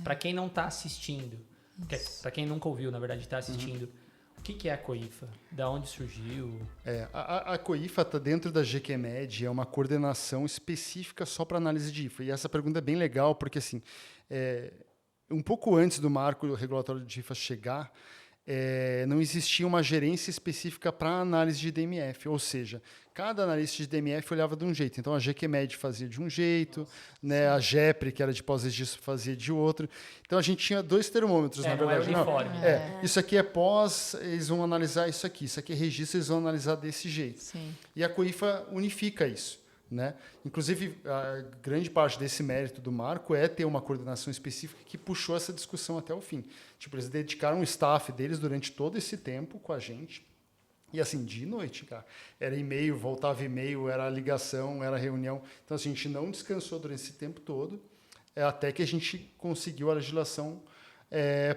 para quem não está assistindo, para quem nunca ouviu, na verdade, está assistindo, o que é a COIFA? Da onde surgiu? A COIFA está dentro da GQMed, é uma coordenação específica só para análise de IFA. E essa pergunta é bem legal, porque assim, um pouco antes do marco regulatório de IFA chegar, não existia uma gerência específica para análise de DMF, ou seja, cada analista de DMF olhava de um jeito. Então, a GQMed fazia de um jeito, né? A GEPRE, que era de pós-registro, fazia de outro. Então, a gente tinha 2 termômetros, na verdade. Não era uniforme. Isso aqui é pós, eles vão analisar isso aqui é registro, eles vão analisar desse jeito. Sim. E a COIFA unifica isso. Né? Inclusive, a grande parte desse mérito do marco é ter uma coordenação específica que puxou essa discussão até o fim. Tipo, eles dedicaram o staff deles durante todo esse tempo com a gente. E assim, de noite, cara. Era e-mail, voltava e-mail, era ligação, era reunião. Então, assim, a gente não descansou durante esse tempo todo, até que a gente conseguiu a legislação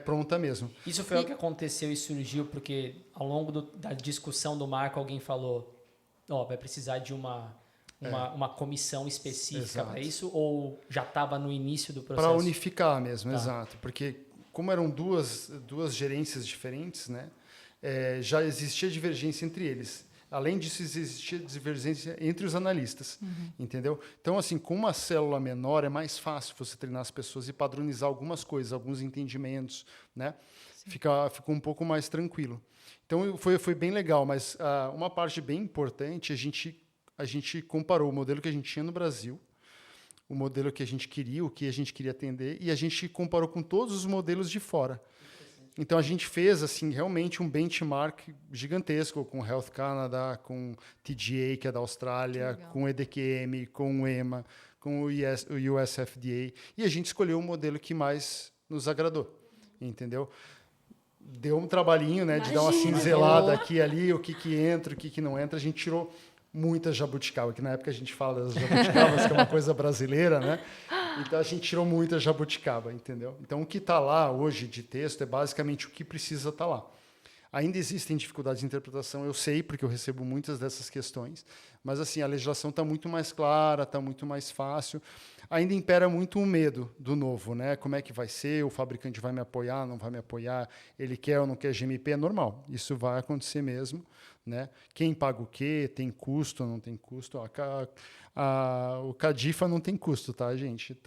pronta mesmo. Isso foi o que aconteceu e surgiu porque, ao longo da discussão do marco, alguém falou, vai precisar de uma comissão específica para isso, ou já estava no início do processo? Para unificar mesmo, exato. Porque como eram duas gerências diferentes, né, já existia divergência entre eles. Além disso, existia divergência entre os analistas, entendeu? Então, assim, com uma célula menor, é mais fácil você treinar as pessoas e padronizar algumas coisas, alguns entendimentos, né? Ficou um pouco mais tranquilo. Então, foi bem legal, mas uma parte bem importante, a gente comparou o modelo que a gente tinha no Brasil, o modelo que a gente queria, o que a gente queria atender, e a gente comparou com todos os modelos de fora. Então, a gente fez assim, realmente um benchmark gigantesco com o Health Canada, com o TGA, que é da Austrália, com o EDQM, com o EMA, com o US FDA, e a gente escolheu o modelo que mais nos agradou, entendeu? Deu um trabalhinho, né, de dar uma cinzelada aqui e ali, o que entra, o que não entra. A gente tirou muita jabuticaba, que na época a gente fala das jabuticabas, que é uma coisa brasileira, né? Então, a gente tirou muita jabuticaba, entendeu? Então, o que está lá hoje de texto é basicamente o que precisa estar lá. Ainda existem dificuldades de interpretação, eu sei, porque eu recebo muitas dessas questões, mas assim, a legislação está muito mais clara, está muito mais fácil. Ainda impera muito o medo do novo, né? Como é que vai ser? O fabricante vai me apoiar, não vai me apoiar? Ele quer ou não quer GMP? É normal, isso vai acontecer mesmo, né? Quem paga o quê? Tem custo ou não tem custo? O CADIFA não tem custo, tá, gente?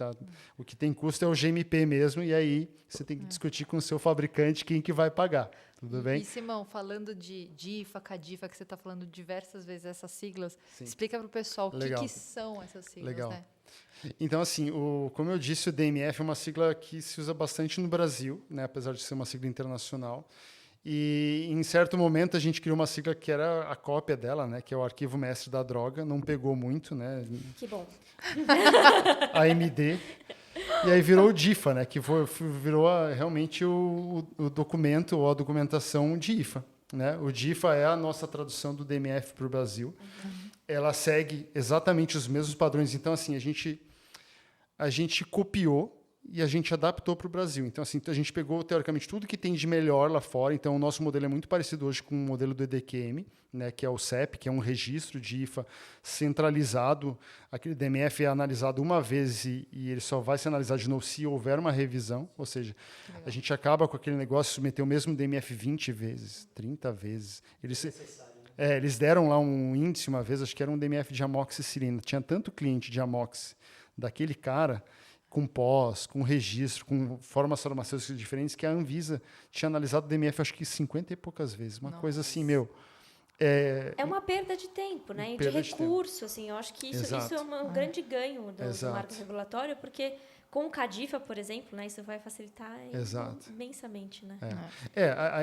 O que tem custo é o GMP mesmo, e aí você tem que discutir com o seu fabricante quem que vai pagar. Tudo bem? E, Simão, falando de DIFA, CADIFA, que você está falando diversas vezes essas siglas, Sim. Explica para o pessoal o que são essas siglas. Legal. Né? Então, assim, como eu disse, o DMF é uma sigla que se usa bastante no Brasil, né, apesar de ser uma sigla internacional. E, em certo momento, a gente criou uma sigla que era a cópia dela, né, que é o Arquivo Mestre da Droga. Não pegou muito, né? Que bom. AMD. E aí virou o DIFA, né, que virou realmente o documento ou a documentação de IFA. Né? O DIFA é a nossa tradução do DMF para o Brasil. Ela segue exatamente os mesmos padrões. Então, assim, a gente copiou e a gente adaptou para o Brasil. Então, assim, a gente pegou, teoricamente, tudo que tem de melhor lá fora. Então, o nosso modelo é muito parecido hoje com o modelo do EDQM, né, que é o CEP, que é um registro de IFA centralizado. Aquele DMF é analisado uma vez e ele só vai ser analisado de novo se houver uma revisão. Ou seja, a gente acaba com aquele negócio de submeter o mesmo DMF 20 vezes, 30 vezes. Eles deram lá um índice uma vez, acho que era um DMF de amoxicilina. Tinha tanto cliente de amox daquele cara, com pós, com registro, com formas farmacêuticas diferentes, que a Anvisa tinha analisado o DMF, acho que 50 e poucas vezes. Uma coisa assim, É uma perda de tempo, né? E de recurso, assim. Eu acho que isso é um grande ganho do marco regulatório, porque com o CADIFA, por exemplo, né, isso vai facilitar imensamente, né?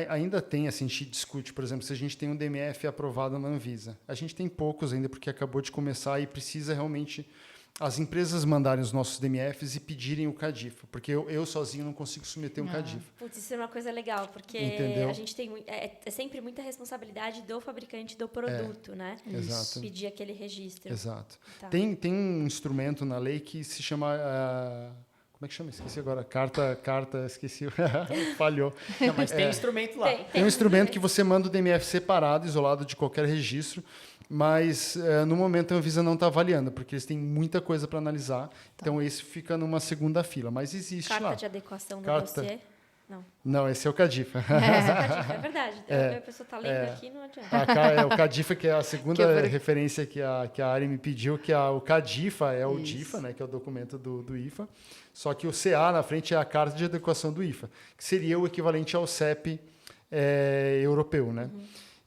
Ainda tem, assim, a gente discute, por exemplo, se a gente tem um DMF aprovado na Anvisa. A gente tem poucos ainda, porque acabou de começar e precisa realmente as empresas mandarem os nossos DMFs e pedirem o CADIFA, porque eu sozinho não consigo submeter um CADIFA. Putz, isso é uma coisa legal, porque a gente tem é sempre muita responsabilidade do fabricante do produto, né? Exato. Pedir aquele registro. Exato. Tá. Tem um instrumento na lei que se chama... como é que chama? Esqueci agora. Carta, esqueci. Falhou. Não, mas tem instrumento lá. Tem um instrumento que você manda o DMF separado, isolado de qualquer registro, Mas, no momento, a Anvisa não está avaliando, porque eles têm muita coisa para analisar. Então, esse fica numa segunda fila. Mas existe Carta lá. Carta de adequação do dossiê? Não, esse é o CADIFA. É verdade. A pessoa está lendo aqui, não adianta. O CADIFA, que é a segunda referência que a Ari me pediu, que o CADIFA é o DIFA, né, que é o documento do IFA. Só que o CA na frente é a Carta de Adequação do IFA, que seria o equivalente ao CEP europeu, né?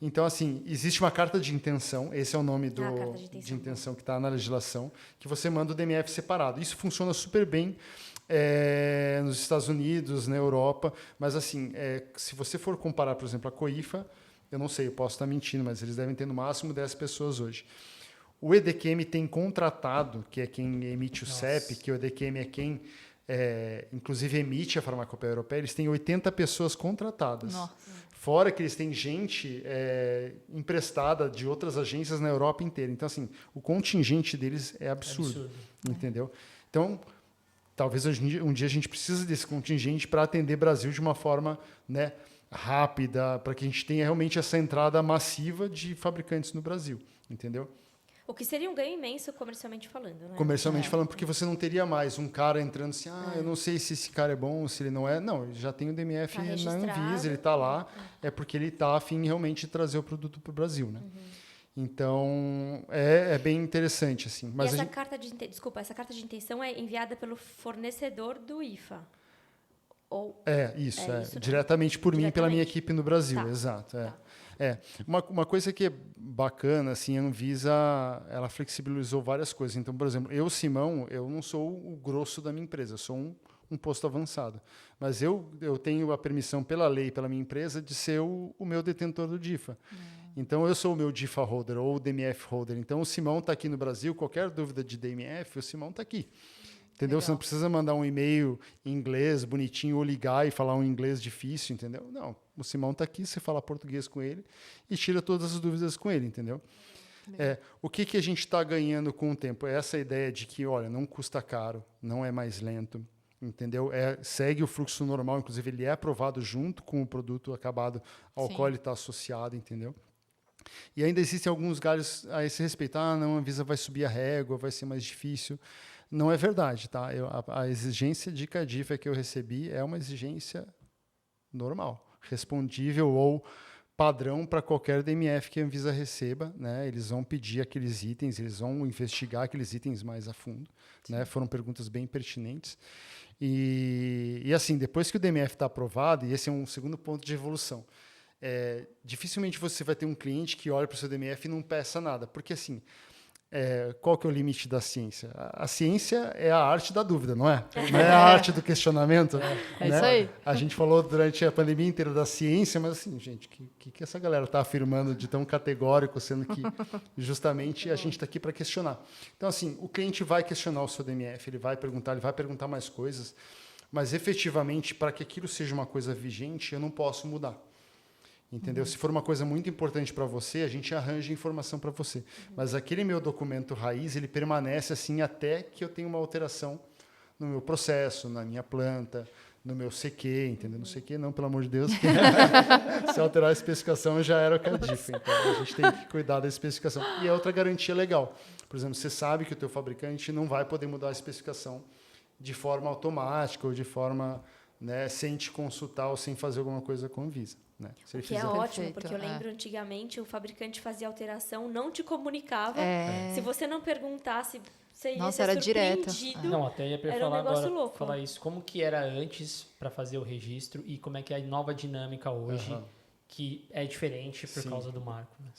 Então, assim, existe uma carta de intenção, esse é o nome de intenção que está na legislação, que você manda o DMF separado. Isso funciona super bem nos Estados Unidos, na Europa, mas, assim, se você for comparar, por exemplo, a COIFA, eu não sei, eu posso estar mentindo, mas eles devem ter no máximo 10 pessoas hoje. O EDQM tem contratado, que é quem emite o CEP, que o EDQM é quem, inclusive, emite a farmacopeia europeia, eles têm 80 pessoas contratadas. Nossa. Fora que eles têm gente emprestada de outras agências na Europa inteira. Então, assim, o contingente deles é absurdo. Entendeu? Então, talvez um dia a gente precise desse contingente para atender o Brasil de uma forma, né, rápida, para que a gente tenha realmente essa entrada massiva de fabricantes no Brasil. Entendeu? O que seria um ganho imenso comercialmente falando, né? Comercialmente falando, porque você não teria mais um cara entrando assim, eu não sei se esse cara é bom, se ele não é. Não, ele já tem o DMF na Anvisa, ele está lá, é porque ele está a fim realmente de trazer o produto para o Brasil, né? Então, é bem interessante, assim. Mas e essa carta de intenção é enviada pelo fornecedor do IFA? Ou isso diretamente por mim e pela minha equipe no Brasil, exato. Uma coisa que é bacana, assim, a Anvisa, ela flexibilizou várias coisas. Então, por exemplo, Simão, eu não sou o grosso da minha empresa, eu sou um posto avançado. Mas eu tenho a permissão pela lei, pela minha empresa, de ser o meu detentor do DIFA. Então, eu sou o meu DIFA holder ou o DMF holder. Então, o Simão está aqui no Brasil, qualquer dúvida de DMF, o Simão está aqui. Entendeu? Legal. Você não precisa mandar um e-mail em inglês bonitinho ou ligar e falar um inglês difícil, entendeu? Não, o Simão está aqui, você fala português com ele e tira todas as dúvidas com ele, entendeu? O que a gente está ganhando com o tempo? É essa ideia de que, olha, não custa caro, não é mais lento, entendeu? Segue o fluxo normal, inclusive ele é aprovado junto com o produto acabado ao qual ele está associado, entendeu? E ainda existem alguns galhos a esse respeito. Não, a Anvisa vai subir a régua, vai ser mais difícil. Não é verdade, tá? A exigência de CADIFA que eu recebi é uma exigência normal, respondível ou padrão para qualquer DMF que a Anvisa receba, né? Eles vão pedir aqueles itens, eles vão investigar aqueles itens mais a fundo, né? Foram perguntas bem pertinentes. E assim, depois que o DMF está aprovado, e esse é um segundo ponto de evolução, dificilmente você vai ter um cliente que olhe para o seu DMF e não peça nada, porque assim, qual que é o limite da ciência? A ciência é a arte da dúvida, não é? Não é a arte do questionamento. Né? Isso aí. A gente falou durante a pandemia inteira da ciência, mas assim, gente, o que essa galera está afirmando de tão categórico, sendo que justamente a gente está aqui para questionar. Então, assim, o cliente vai questionar o seu DMF, ele vai perguntar mais coisas, mas efetivamente, para que aquilo seja uma coisa vigente, eu não posso mudar. Entendeu? Se for uma coisa muito importante para você, a gente arranja informação para você. Mas aquele meu documento raiz, ele permanece assim até que eu tenha uma alteração no meu processo, na minha planta, no meu CQ, entendeu? No CQ não, pelo amor de Deus. Se alterar a especificação, já era o CADIFA. Então, a gente tem que cuidar da especificação. E é outra garantia legal. Por exemplo, você sabe que o teu fabricante não vai poder mudar a especificação de forma automática ou de forma, né, sem te consultar ou sem fazer alguma coisa com a Anvisa. Né? O que é ótimo, porque eu lembro antigamente o fabricante fazia alteração, não te comunicava. Se você não perguntasse, você ia ser era surpreendido. direto. Não, até ia era falar um negócio agora, louco. falar isso. Como que era antes para fazer o registro e como é que é a nova dinâmica hoje, que é diferente por causa do marco. Né?